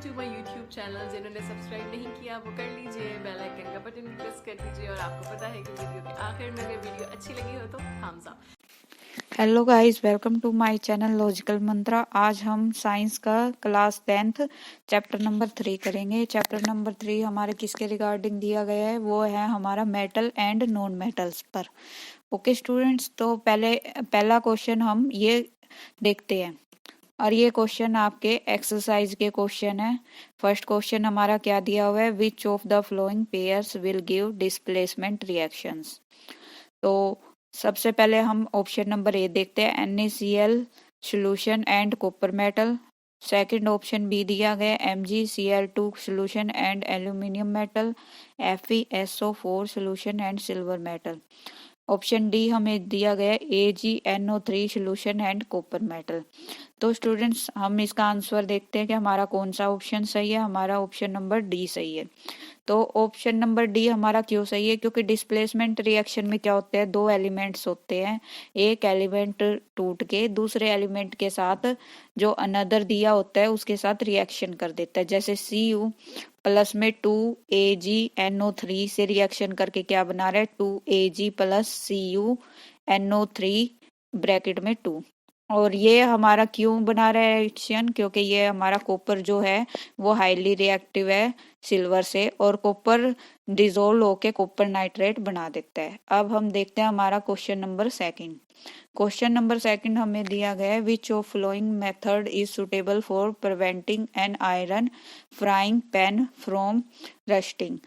To my YouTube channel. जिन्होंने subscribe नहीं किया वो कर लीजिए, बेल आइकन का बटन भी प्रेस कर दीजिए। और आपको पता है कि वीडियो के आखिर में अगर वीडियो अच्छी लगी हो तो thumbs up. Hello guys, welcome to my channel Logical Mantra. आज हम साइंस का क्लास 10th चैप्टर नंबर 3 करेंगे। चैप्टर नंबर 3 हमारे किसके रिगार्डिंग दिया गया है, वो है हमारा मेटल एंड नॉन मेटल्स पर। ओके स्टूडेंट्स, तो पहला क्वेश्चन हम ये देखते हैं और ये क्वेश्चन आपके एक्सरसाइज के क्वेश्चन है। फर्स्ट क्वेश्चन हमारा क्या दिया हुआ है, which of the flowing pairs will give displacement reactions. तो सबसे पहले हम ऑप्शन नंबर ए देखते हैं, NaCl solution and copper metal. Second option B दिया गया MgCl2 solution and aluminium metal. FeSO4 solution and silver metal. Option D हमें दिया गया AgNO3 solution and copper metal. तो स्टूडेंट्स हम इसका आंसर देखते हैं कि हमारा कौन सा ऑप्शन सही है। हमारा ऑप्शन नंबर डी सही है। तो ऑप्शन नंबर डी हमारा क्यों सही है, क्योंकि डिस्प्लेसमेंट रिएक्शन में क्या होते हैं, दो एलिमेंट्स होते हैं। एक एलिमेंट टूट के दूसरे एलिमेंट के साथ जो अनदर दिया होता है उसके साथ रिएक्शन कर देता है। जैसे Cu प्लस में 2AgNO3 से रिएक्शन करके क्या बना रहा है, 2Ag प्लस CuNO3 ब्रैकेट में 2। और ये हमारा क्यों बना रहा है रिएक्शन, क्योंकि ये हमारा कॉपर जो है वो हाईली रिएक्टिव है सिल्वर से, और कॉपर डिजोल्व होके कॉपर नाइट्रेट बना देता है। अब हम देखते हैं हमारा question number second. Question number second हमें दिया गया है, which of following method is suitable for preventing an iron frying pan from rusting.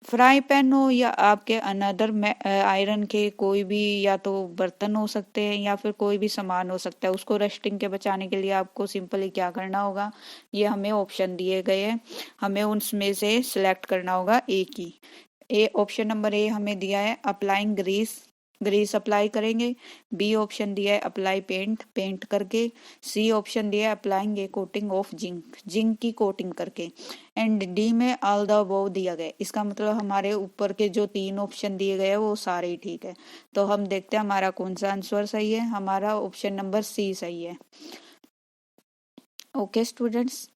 Fry pan हो या आपके अनदर आयरन के कोई भी, या तो बर्तन हो सकते हैं या फिर कोई भी सामान हो सकता है, उसको रस्टिंग के बचाने के लिए आपको सिंपली क्या करना होगा, ये हमें ऑप्शन दिए गए हैं, हमें उनमें से सिलेक्ट करना होगा ए की। ऑप्शन नंबर ए हमें दिया है अप्लाइंग ग्रीस, ग्रीस अप्लाई करेंगे। बी ऑप्शन दिया है अप्लाई पेंट, पेंट करके। सी ऑप्शन दिया है applying A coating of zinc, zinc की कोटिंग करके। एंड डी में ऑल द अबव दिया गया। इसका मतलब हमारे ऊपर के जो तीन ऑप्शन दिए गए हैं वो सारे ही ठीक है। तो हम देखते हैं हमारा कौन सा आंसर सही है। हमारा ऑप्शन नंबर सी सही है। ओके स्टूडेंट्स,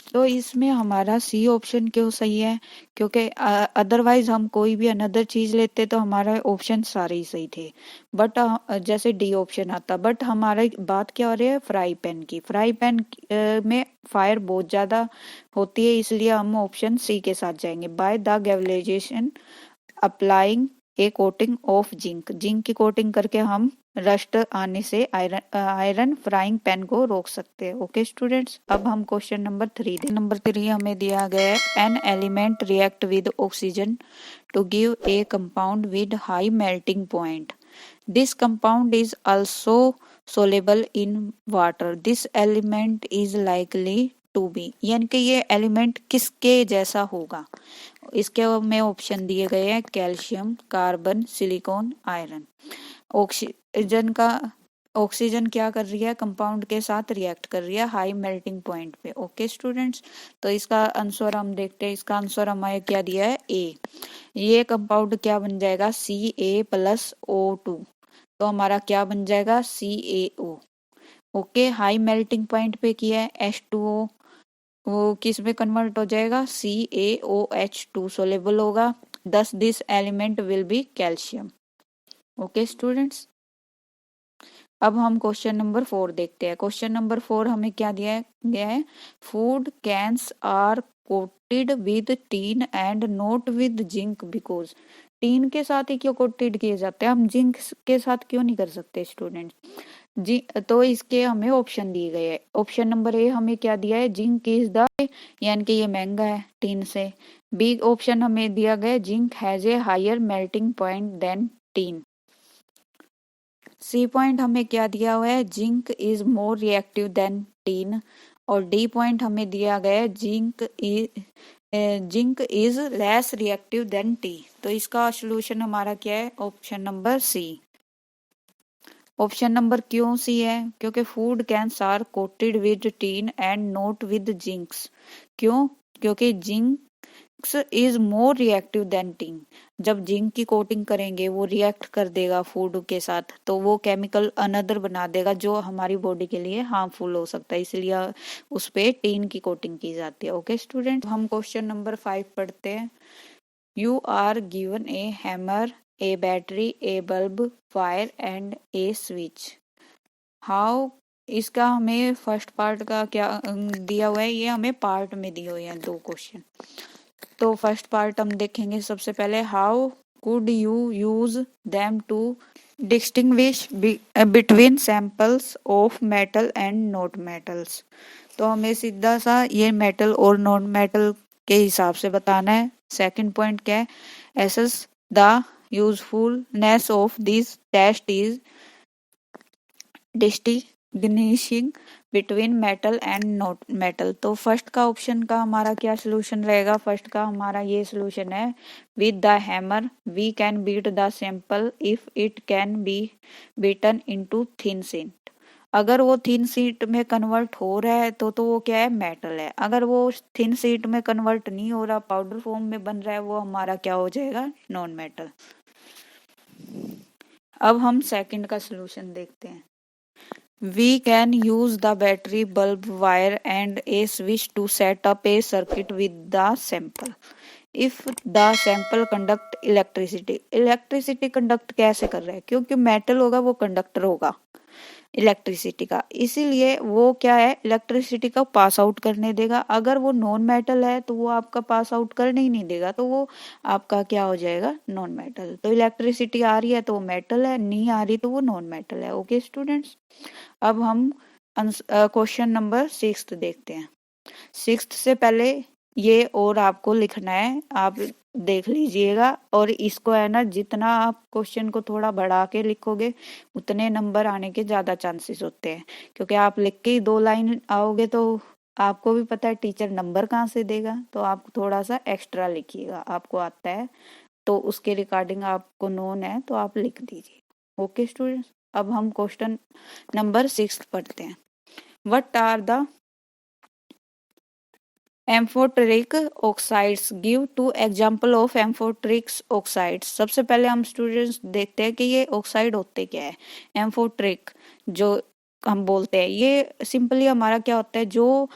तो इसमें हमारा सी ऑप्शन क्यों सही है, क्योंकि अदरवाइज हम कोई भी अनदर चीज लेते तो हमारा ऑप्शन सारे ही सही थे। बट जैसे डी ऑप्शन आता, बट हमारा बात क्या हो रही है फ्राई पैन की। फ्राई पैन में फायर बहुत ज्यादा होती है, इसलिए हम ऑप्शन सी के साथ जाएंगे। By the galvanisation applying A coating of zinc, zinc की कोटिंग करके हम रस्ट आने से आयरन फ्राइंग पैन को रोक सकते हैं। ओके स्टूडेंट्स, अब हम क्वेश्चन नंबर 3 नंबर 3 हमें दिया गया है, an element react with oxygen to give a compound with high melting point. This compound is also soluble in water. This element is likely to be, यानी कि ये element किसके जैसा होगा। इसके में ऑप्शन दिए गए हैं calcium, carbon, silicon, iron. Oxygen क्या कर रही है, कंपाउंड के साथ रिएक्ट कर रही है हाई मेल्टिंग पॉइंट पे। ओके स्टूडेंट्स, तो इसका आंसर हम देखते हैं। इसका आंसर हमें क्या दिया है, ए। ये कंपाउंड क्या बन जाएगा, Ca+O2। तो हमारा क्या बन जाएगा, CaO। Okay, high melting point पे किया है H2O, वो किस में कन्वर्ट हो जाएगा, CaOH2 सोलेबल होगा। दस this element will be calcium. Okay students, अब हम क्वेश्चन नंबर 4 देखते हैं। क्वेश्चन नंबर 4 हमें क्या दिया गया है, food cans are coated with tin and not with zinc because. Tin के साथ ही क्यों कोटेड किए जाते हैं, हम जिंक के साथ क्यों नहीं कर सकते स्टूडेंट जी। तो इसके हमें ऑप्शन दिए गए हैं। ऑप्शन नंबर ए हमें क्या दिया है, जिंक इज द, यानी कि ये महंगा है टीन से। बी ऑप्शन हमें दिया गया, zinc has a higher melting point than tin. C point हमें क्या दिया हुआ है, zinc is more reactive than tin. और डी पॉइंट हमें दिया गया है, zinc is less reactive than tin. तो इसका सोल्यूशन हमारा क्या है, option number C. Option number क्यों सी है, क्योंकि food cans are coated with tin and not with zincs. क्यों, क्योंकि zincs is more reactive than tin. जब जिंक की कोटिंग करेंगे वो रिएक्ट कर देगा फूड के साथ, तो वो केमिकल अनदर बना देगा जो हमारी बॉडी के लिए हार्मफुल हो सकता है, इसलिए उस पे टिन की कोटिंग की जाती है। ओके स्टूडेंट, हम क्वेश्चन नंबर 5 पढ़ते हैं। You are given a hammer, a battery, a bulb, fire and a switch. How, इसका हमें फर्स्ट पार्ट का क्या दिया हुआ है, ये हमें पार्ट में दिए हुए हैं 2 क्वेश्चन। तो फर्स्ट पार्ट हम देखेंगे सबसे पहले, how could you use them to distinguish between samples of metal and not metals. तो हमें सीधा सा ये मेटल और नॉन मेटल के हिसाब से बताना है। सेकंड पॉइंट क्या है, assess the usefulness of this test is distinguishing between metal and not metal. तो फर्स्ट का ऑप्शन का हमारा क्या सोल्यूशन रहेगा, फर्स्ट का हमारा ये सोल्यूशन है, with the hammer we can beat the sample if it can be beaten into thin sheet. अगर वो थिन शीट में कन्वर्ट हो रहा है तो वो क्या है, मेटल है। अगर वो थिन शीट में कन्वर्ट नहीं हो रहा, पाउडर फॉर्म में बन रहा है, वो हमारा क्या हो जाएगा, नॉन मेटल। अब हम सेकंड का सोल्यूशन देखते हैं। We can use the battery, bulb, wire and a switch to set up a circuit with the sample. If the sample conduct electricity, electricity conduct कैसे कर रहा है, क्योंकि मेटल होगा वो कंडक्टर होगा इलेक्ट्रिसिटी का, इसीलिए वो क्या है, इलेक्ट्रिसिटी का पास आउट करने देगा। अगर वो नॉन मेटल है तो वो आपका पास आउट करने ही नहीं देगा, तो वो आपका क्या हो जाएगा, नॉन मेटल। तो इलेक्ट्रिसिटी आ रही है तो वो मेटल है, नहीं आ रही तो वो नॉन मेटल है। ओके स्टूडेंट्स, अब हम क्वेश्चन नंबर 6 देखते हैं। 6 से पहले ये और आपको लिखना है, आप देख लीजिएगा, और इसको है ना, जितना आप क्वेश्चन को थोड़ा बढ़ा के लिखोगे उतने नंबर आने के ज्यादा चांसेस होते हैं, क्योंकि आप लिख के ही 2 लाइन आओगे तो आपको भी पता है टीचर नंबर कहाँ से देगा, तो आप थोड़ा सा एक्स्ट्रा लिखिएगा, आपको आता है तो उसके रिगार्डिंग आपको नोन है तो आप लिख दीजिए। ओके स्टूडेंट्स, अब हम क्वेश्चन नंबर 6 पढ़ते हैं। What are the amphoteric oxides, give 2 example of amphoteric oxides. सबसे पहले हम स्टूडेंट्स देखते हैं कि ये ऑक्साइड होते क्या है। एम्फोटेरिक जो हम बोलते हैं, ये सिंपली हमारा क्या होता है, जो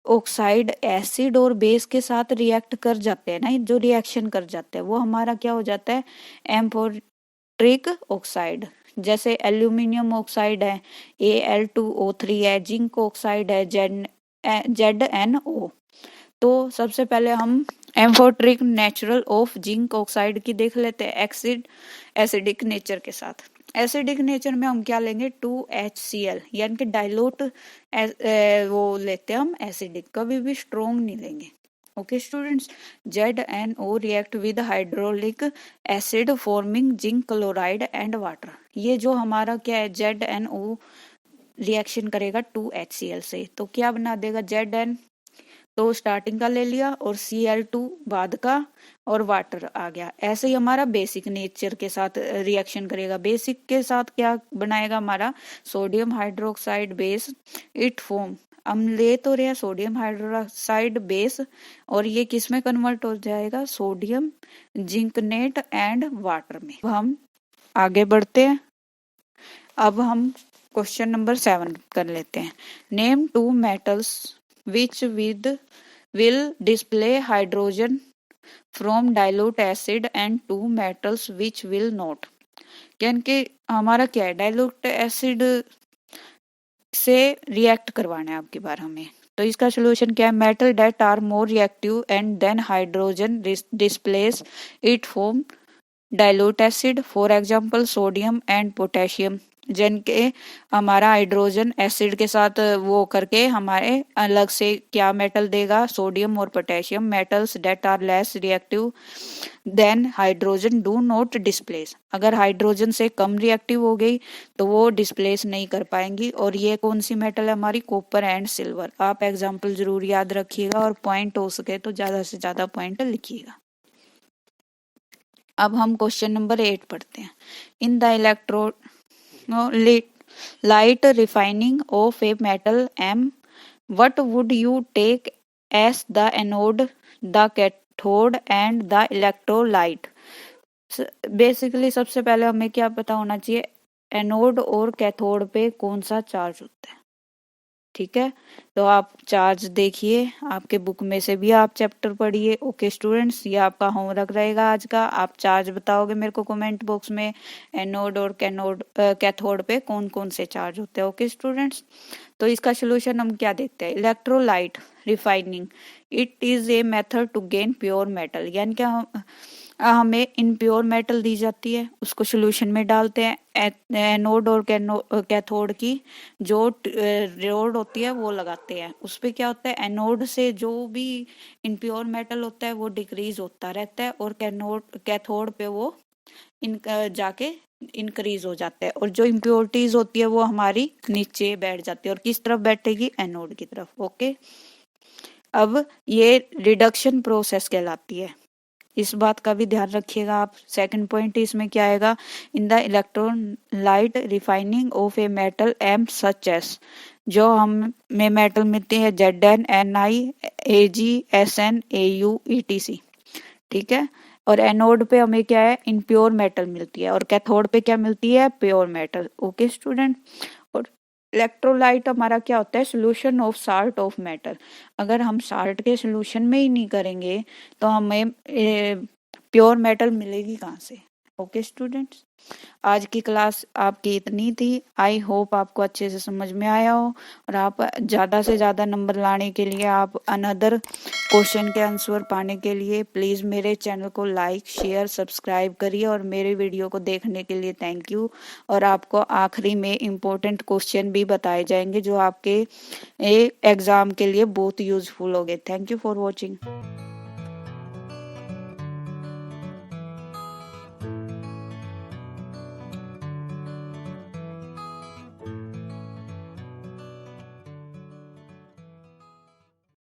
ऑक्साइड एसिड और बेस के साथ रिएक्ट कर जाते हैं ना, जो रिएक्शन कर जाते हैं, वो हमारा क्या हो जाता है, एम्फोटेरिक ऑक्साइड। जैसे एल्यूमिनियम ऑक्साइड है, Al2O3 है, जिंक ऑक्साइड है, ZnO। तो सबसे पहले हम amphoteric natural of zinc oxide की देख लेते हैं, एसिडिक नेचर के साथ। एसिडिक नेचर में हम क्या लेंगे, 2HCl, यानी कि डाइल्यूट वो लेते हैं हम एसिडिक, कभी भी स्ट्रोंग नहीं लेंगे। Okay students, ZnO react with hydraulic acid forming zinc chloride and water. ये जो हमारा क्या है, ZnO रिएक्शन करेगा 2HCl से, तो क्या बना देगा, Zn तो स्टार्टिंग का ले लिया और Cl2 बाद का और वाटर आ गया। ऐसे ही हमारा बेसिक नेचर के साथ रिएक्शन करेगा। बेसिक के साथ क्या बनाएगा हमारा, sodium hydroxide base, it form, हम ले तो रहे सोडियम हाइड्रोक्साइड बेस, और ये किस में कन्वर्ट हो जाएगा, सोडियम जिंकनेट एंड वाटर में। अब हम आगे बढ़ते हैं। अब हम क्वेश्चन नंबर 7 कर लेते हैं। Name 2 metals which will display hydrogen from dilute acid and 2 metals which will not। यानी कि हमारा क्या है, डाइल्यूट एसिड से रिएक्ट करवाना है आपकी बार हमें, तो इसका सोल्यूशन क्या है, metal that are more reactive and than hydrogen displace it from dilute acid, for example sodium and potassium. जिनके हमारा हाइड्रोजन एसिड के साथ वो करके हमारे अलग से क्या मेटल देगा, सोडियम और potassium. Metals that are less reactive than hydrogen do not displace, अगर हाइड्रोजन से कम रिएक्टिव हो गई तो वो डिस्प्लेस नहीं कर पाएंगी। और ये कौन सी मेटल है हमारी, कॉपर एंड सिल्वर। आप एग्जाम्पल जरूर याद रखिएगा और पॉइंट हो सके तो ज्यादा से ज्यादा पॉइंट लिखिएगा। अब हम क्वेश्चन नंबर 8 पढ़ते हैं। In the light refining of a metal M, what would you take as the anode, the cathode and the electrolyte? Basically सबसे पहले हमें क्या पता होना चाहिए, एनोड और कैथोड पे कौन सा चार्ज होता है। ठीक है, तो आप चार्ज देखिए, आपके बुक में से भी आप चैप्टर पढ़िए। ओके स्टूडेंट्स, ये आपका होमवर्क रहेगा आज का। आप चार्ज बताओगे मेरे को कमेंट बॉक्स में, एनोड और कैथोड पे कौन कौन से चार्ज होते हैं। ओके स्टूडेंट्स, तो इसका सोल्यूशन हम क्या देखते हैं, electrolyte refining, it is a method to gain pure metal, यानी कि हमें इनप्योर मेटल दी जाती है, उसको सोल्यूशन में डालते हैं, एनोड और कैथोड की जो रोड होती है वो लगाते हैं। उस पे क्या होता है, एनोड से जो भी इनप्योर मेटल होता है वो डिक्रीज होता रहता है, और कैथोड पे वो जाके इंक्रीज हो जाता है, और जो इम्प्योरिटीज होती है वो हमारी नीचे बैठ जाती है, और किस तरफ बैठेगी, एनोड की तरफ। ओके, अब ये रिडक्शन प्रोसेस कहलाती है, इस बात का भी ध्यान रखिएगा आप। सेकंड पॉइंट इसमें क्या आएगा, in the electrolyte refining of a metal am such as, जो हमें मेटल मिलती है Zn Ni Ag Sn Au etc। ठीक है, और एनोड पे हमें क्या है, इनप्योर मेटल मिलती है, और कैथोड पे क्या मिलती है, प्योर मेटल। ओके स्टूडेंट, और इलेक्ट्रोलाइट हमारा क्या होता है, solution of salt of metal. अगर हम साल्ट के सोल्यूशन में ही नहीं करेंगे तो हमें प्योर मेटल मिलेगी कहाँ से। ओके स्टूडेंट्स, आज की क्लास आपकी इतनी थी। आई होप आपको अच्छे से समझ में आया हो, और आप ज़्यादा से ज़्यादा नंबर लाने के लिए, आप अनदर क्वेश्चन के आंसर पाने के लिए प्लीज़ मेरे चैनल को लाइक शेयर सब्सक्राइब करिए, और मेरे वीडियो को देखने के लिए थैंक यू। और आपको आखिरी में इम्पोर्टेंट क्वेश्चन भी बताए जाएंगे जो आपके एग्ज़ाम के लिए बहुत यूजफुल होंगे। Thank you for watching.